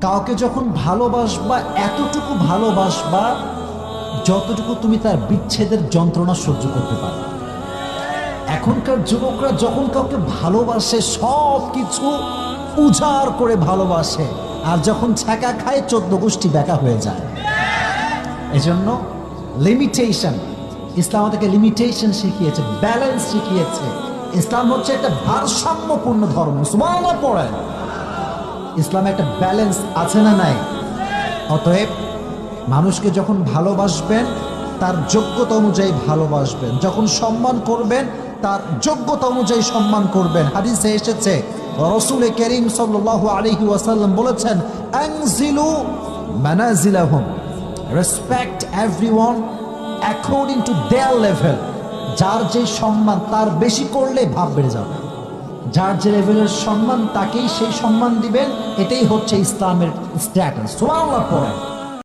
কাউকে যখন ভালোবাসবা এতটুকু ভালোবাসবা যতটুকু তুমি তার বিচ্ছেদের যন্ত্রণা সহ্য করতে পারো। এখনকার যুবকরা যখন কাউকে ভালোবাসে সব কিছু উজাড় করে ভালোবাসে, আর যখন ছ্যাঁকা খায় 14 গোষ্ঠী ব্যাকা হয়ে যায়। এজন্য লিমিটেশন, ইসলাম আমাদেরকে লিমিটেশন শিখিয়েছে, ব্যালেন্স শিখিয়েছে। ইসলাম হচ্ছে একটা ভারসাম্যপূর্ণ ধর্ম। সুবহানাল্লাহ পড়েন। ইসলামে একটা ব্যালেন্স আছে না নাই? অতএব মানুষকে যখন ভালোবাসবেন তার যোগ্যতা অনুযায়ী ভালোবাসবেন, যখন সম্মান করবেন তার যোগ্যতা অনুযায়ী সম্মান করবেন। হাদিসে এসেছে রাসূল করিম সাল্লাল্লাহু আলাইহি ওয়াসাল্লাম বলেছেন, আনজিলু মানাজিলাহুম, respect everyone according to their level. যার যে সম্মান তার বেশি করলে ভাব বেড়ে যাবে। যার যে লেভেলের সম্মান তাকেই সেই সম্মান দিবেন। এটাই হচ্ছে ইসলামের স্ট্যাটাস। সুবহানাল্লাহ পড়েন।